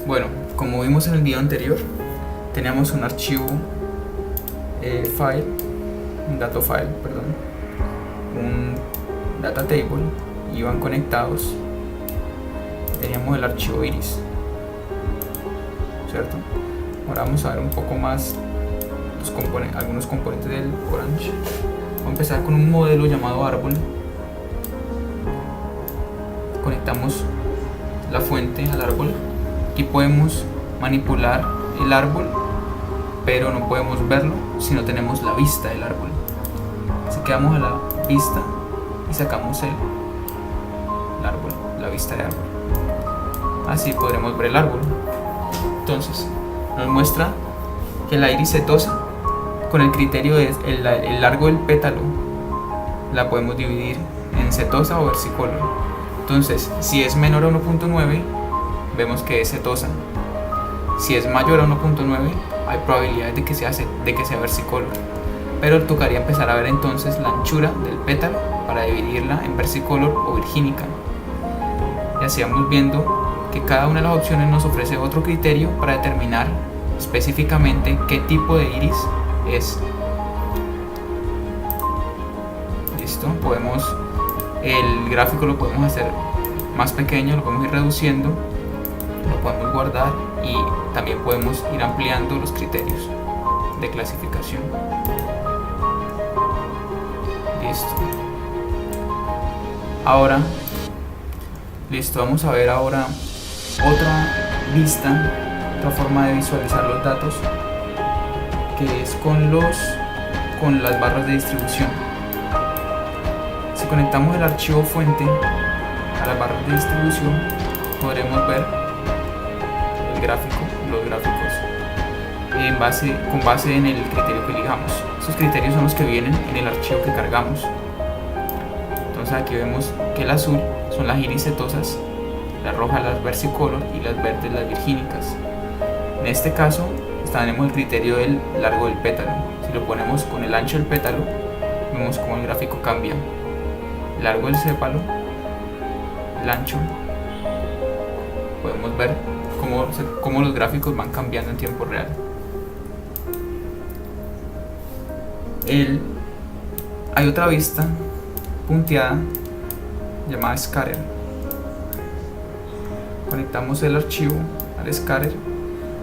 Bueno, como vimos en el video anterior, teníamos un archivo file, un data file, perdón, un data table, iban conectados. Teníamos el archivo iris, ¿cierto? Ahora vamos a ver un poco más algunos componentes del Orange. Vamos a empezar con un modelo llamado árbol. Conectamos la fuente al árbol. Aquí podemos manipular el árbol, pero no podemos verlo si no tenemos la vista del árbol. Así que vamos a la vista y sacamos el árbol, la vista del árbol. Así podremos ver el árbol. Entonces nos muestra que la iris setosa, con el criterio de el largo del pétalo, la podemos dividir en setosa o versicolor. Entonces, si es menor a 1.9, vemos que es setosa. Si es mayor a 1.9, hay probabilidades de que sea versicolor. Pero tocaría empezar a ver entonces la anchura del pétalo para dividirla en versicolor o virgínica. Y así vamos viendo que cada una de las opciones nos ofrece otro criterio para determinar específicamente qué tipo de iris es. Listo, el gráfico lo podemos hacer más pequeño, lo podemos ir reduciendo, lo podemos guardar y también podemos ir ampliando los criterios de clasificación. Listo. Vamos a ver ahora otra vista, otra forma de visualizar los datos, que es con las barras de distribución. Si conectamos el archivo fuente a las barras de distribución, podremos ver los gráficos con base en el criterio que elijamos. Esos criterios son los que vienen en el archivo que cargamos. Entonces aquí vemos que el azul son las iris setosas, la roja las versicolor y las verdes las virgínicas. En este caso tenemos el criterio del largo del pétalo. Si lo ponemos con el ancho del pétalo, vemos cómo el gráfico cambia. El largo del sépalo, el ancho, podemos ver cómo los gráficos van cambiando en tiempo real. Hay otra vista punteada llamada scatter. Conectamos el archivo al scatter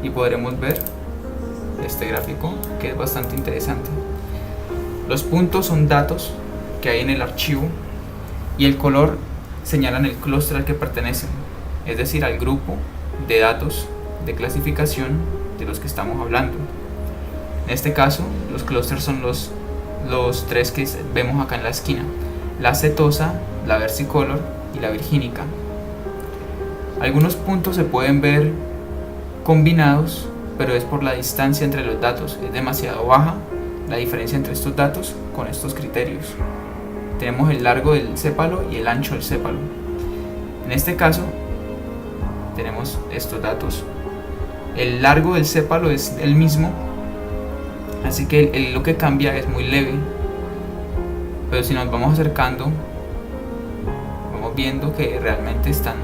y podremos ver este gráfico, que es bastante interesante. Los puntos son datos que hay en el archivo y el color señalan el clúster al que pertenecen, es decir, al grupo de datos de clasificación de los que estamos hablando. En este caso, los clústeres son los tres que vemos acá en la esquina: la setosa, la versicolor y la virgínica. Algunos puntos se pueden ver combinados, pero es por la distancia entre los datos. Es demasiado baja la diferencia entre estos datos con estos criterios. Tenemos el largo del sépalo y el ancho del sépalo. En este caso tenemos estos datos. El largo del sépalo es el mismo, así que lo que cambia es muy leve, pero si nos vamos acercando, vamos viendo que realmente están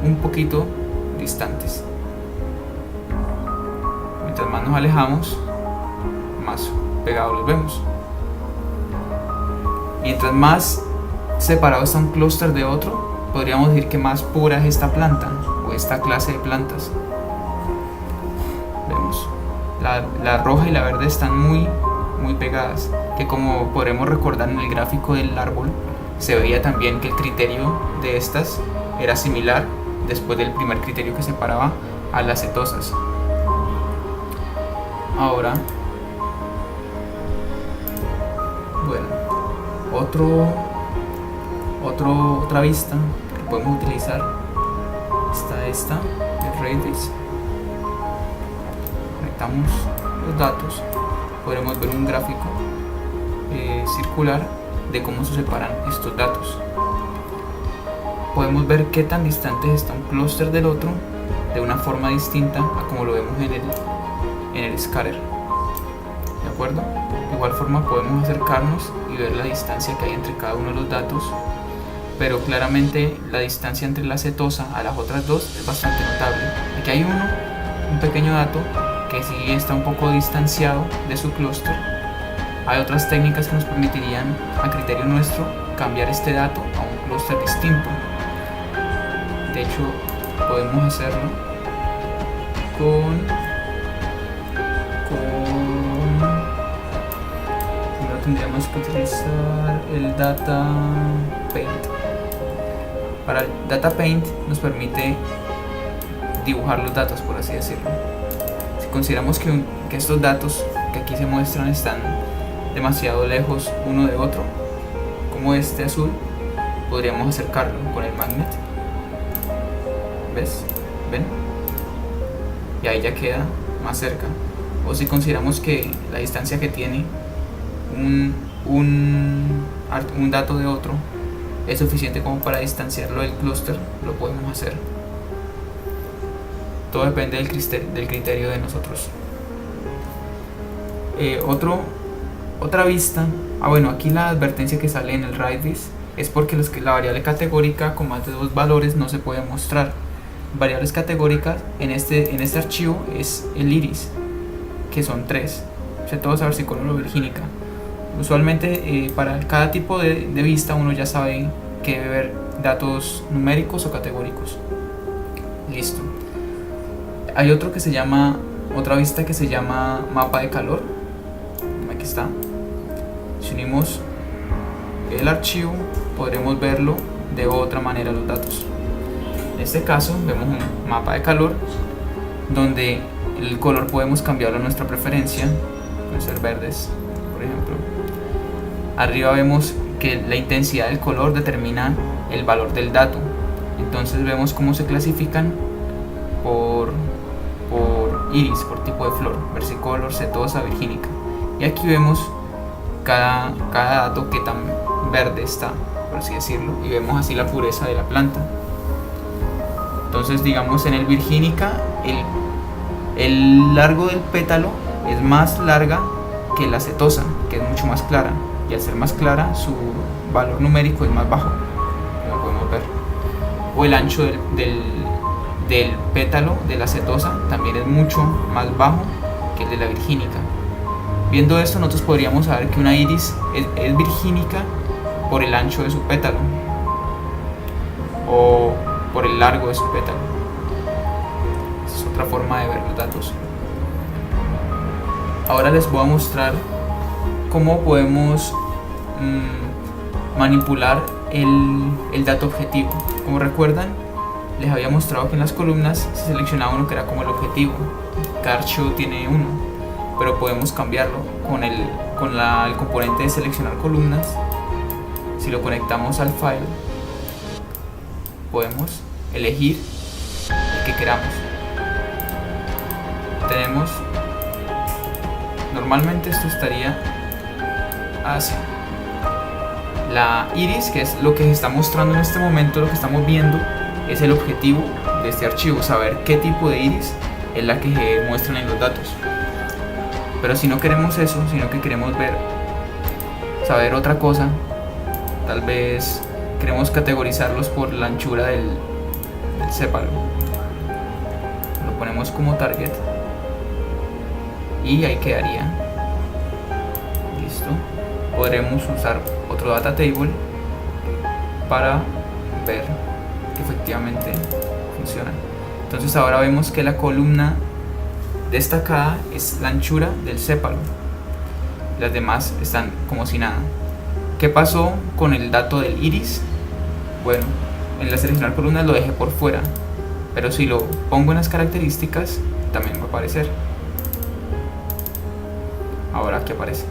un poquito distantes. Mientras más nos alejamos, más pegados los vemos. Mientras más separado está un clúster de otro, podríamos decir que más pura es esta planta o esta clase de plantas. Vemos la roja y la verde están muy pegadas, que como podremos recordar en el gráfico del árbol, se veía también que el criterio de estas era similar después del primer criterio que separaba a las setosas. Ahora, bueno, otra vista que podemos utilizar está esta, el Redis. Conectamos los datos, podremos ver un gráfico circular de cómo se separan estos datos. Podemos ver qué tan distantes está un clúster del otro de una forma distinta a como lo vemos en el scatter. ¿De acuerdo? De igual forma podemos acercarnos y ver la distancia que hay entre cada uno de los datos pero claramente la distancia entre la cetosa a las otras dos es bastante notable. Aquí hay un pequeño dato que sí está un poco distanciado de su clúster. Hay otras técnicas que nos permitirían, a criterio nuestro, cambiar este dato a un clúster distinto. De hecho, podemos hacerlo primero tendríamos que utilizar el Data Paint. Para el Data Paint nos permite dibujar los datos, por así decirlo. Si consideramos que estos datos que aquí se muestran están demasiado lejos uno de otro, como este azul, podríamos acercarlo con el magnet. ¿Ves? ¿Ven? Y ahí ya queda más cerca. O si consideramos que la distancia que tiene un dato de otro es suficiente como para distanciarlo del clúster, lo podemos hacer. Todo depende del criterio de nosotros. Otra vista. Bueno, aquí la advertencia que sale en el RightDisk es porque la variable categórica con más de 2 valores no se puede mostrar. Variables categóricas en este archivo es el iris, que son 3, cetosa, versicolor o virgínica. Usualmente para cada tipo de vista uno ya sabe que debe ver datos numéricos o categóricos. Listo. Hay otra vista que se llama mapa de calor. Aquí está. Si unimos el archivo podremos verlo de otra manera los datos. En este caso vemos un mapa de calor donde el color podemos cambiarlo a nuestra preferencia, pueden ser verdes, por ejemplo. Arriba vemos que la intensidad del color determina el valor del dato. Entonces vemos cómo se clasifican por iris, por tipo de flor, versicolor, setosa, virgínica. Y aquí vemos cada dato que tan verde está, por así decirlo, y vemos así la pureza de la planta. Entonces, digamos, en el virgínica el largo del pétalo es más larga que la setosa, que es mucho más clara, y al ser más clara su valor numérico es más bajo, como podemos ver. O el ancho del pétalo de la setosa también es mucho más bajo que el de la virgínica. Viendo esto, nosotros podríamos saber que una iris es virgínica por el ancho de su pétalo o por el largo de su pétalo. Esa es otra forma de ver los datos. Ahora les voy a mostrar cómo podemos manipular el dato objetivo. Como recuerdan, les había mostrado que en las columnas se seleccionaba uno que era como el objetivo. Cada archivo tiene uno, pero podemos cambiarlo con el componente de seleccionar columnas. Si lo conectamos al file, podemos elegir el que queramos. Normalmente esto estaría así. La iris, que es lo que se está mostrando en este momento, lo que estamos viendo, es el objetivo de este archivo, saber qué tipo de iris es la que se muestran en los datos. Pero si no queremos eso, sino que queremos saber otra cosa, tal vez queremos categorizarlos por la anchura del sépalo. Lo ponemos como target y ahí quedaría. Listo. Podremos usar otro data table para ver que efectivamente funciona. Entonces ahora vemos que la columna destacada es la anchura del sépalo. Las demás están como si nada. ¿Qué pasó con el dato del iris? Bueno, en la seleccionar columnas lo dejé por fuera, pero si lo pongo en las características también va a aparecer. Ahora aquí aparece.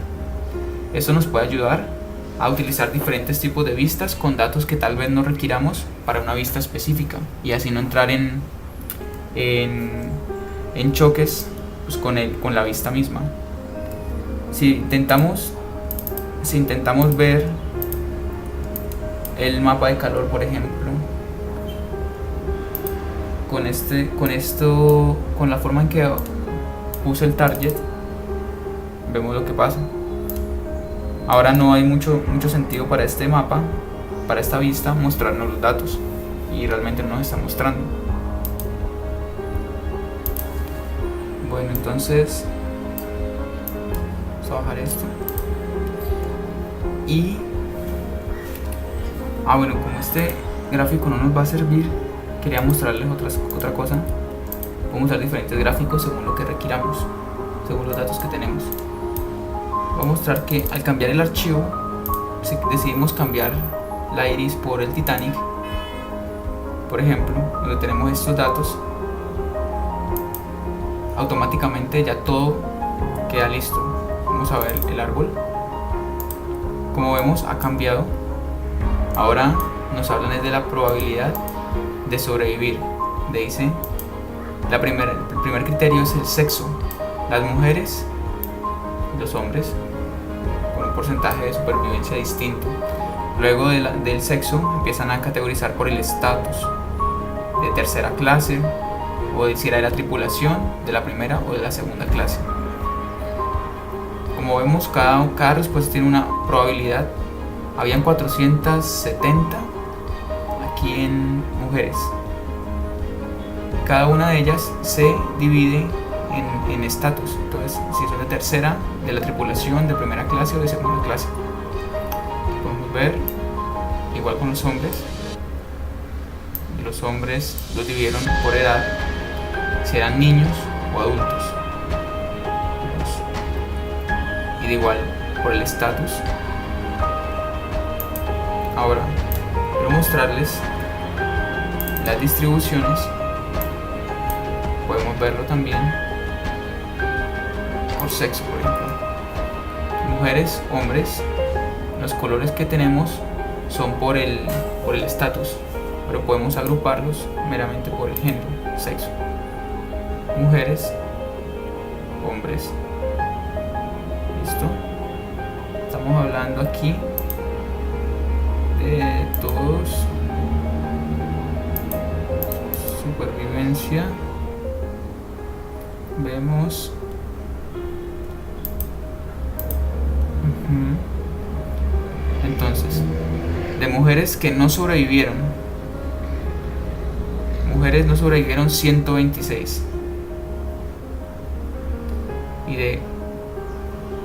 Esto nos puede ayudar a utilizar diferentes tipos de vistas con datos que tal vez no requiramos para una vista específica, y así no entrar en choques pues, con la vista misma. Si intentamos ver el mapa de calor, por ejemplo, con la forma en que puse el target, vemos lo que pasa. Ahora no hay mucho sentido para este mapa, para esta vista mostrarnos los datos y realmente no nos está mostrando. Bueno, entonces vamos a bajar esto y bueno, como este gráfico no nos va a servir, quería mostrarles otra cosa. Podemos usar diferentes gráficos según lo que requiramos, según los datos que tenemos. Voy a mostrar que al cambiar el archivo, si decidimos cambiar la iris por el Titanic, por ejemplo, donde tenemos estos datos, automáticamente ya todo queda listo. Vamos a ver el árbol. Como vemos, ha cambiado. Ahora nos hablan de la probabilidad de sobrevivir. Dice, el primer criterio es el sexo. Las mujeres y los hombres con un porcentaje de supervivencia distinto. Luego del sexo empiezan a categorizar por el estatus de tercera clase, o si era de la tripulación, de la primera o de la segunda clase. Como vemos, cada respuesta tiene una probabilidad. Habían 470 aquí en mujeres. Cada una de ellas se divide en estatus. Entonces, si son de tercera, de la tripulación, de primera clase o de segunda clase. Podemos ver, igual con los hombres. Los hombres los dividieron por edad, si eran niños o adultos. Y de igual por el estatus. Ahora, quiero mostrarles las distribuciones. Podemos verlo también por sexo, por ejemplo. Mujeres, hombres, los colores que tenemos son por el estatus, pero podemos agruparlos meramente por el género, sexo. Mujeres, hombres. ¿Listo? Estamos hablando aquí de todos. Supervivencia. Vemos entonces, de mujeres que no sobrevivieron, 126, y de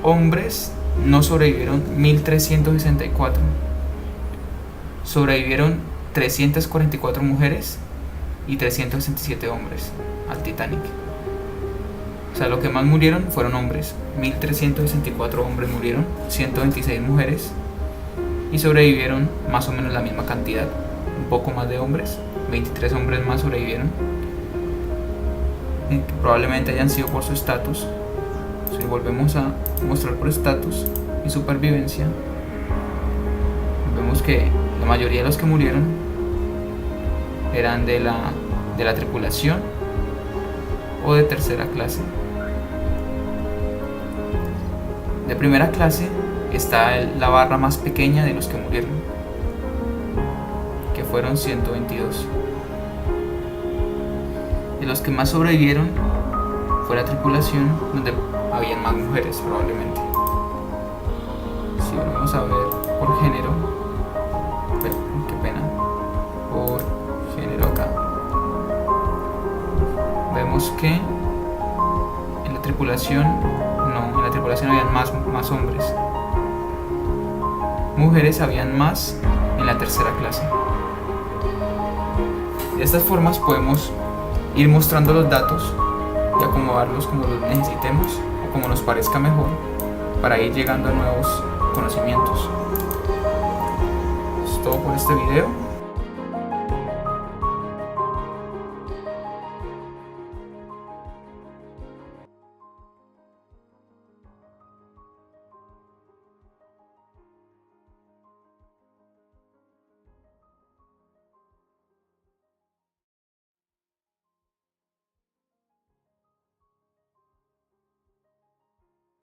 hombres no sobrevivieron 1364. Sobrevivieron 344 mujeres y 367 hombres al Titanic. O sea, lo que más murieron fueron hombres. 1364 hombres murieron, 126 mujeres, y sobrevivieron más o menos la misma cantidad, un poco más de hombres, 23 hombres más sobrevivieron, que probablemente hayan sido por su estatus. Si volvemos a mostrar por estatus y supervivencia, vemos que la mayoría de los que murieron eran de la tripulación o de tercera clase. De primera clase está la barra más pequeña de los que murieron, que fueron 122. De los que más sobrevivieron fue la tripulación, donde habían más mujeres probablemente. Si volvemos a ver por género, qué pena, por género acá, vemos que en la tripulación habían más hombres. Mujeres habían más en la tercera clase. De estas formas podemos ir mostrando los datos y acomodarlos como los necesitemos o como nos parezca mejor, para ir llegando a nuevos conocimientos. Es todo por este video.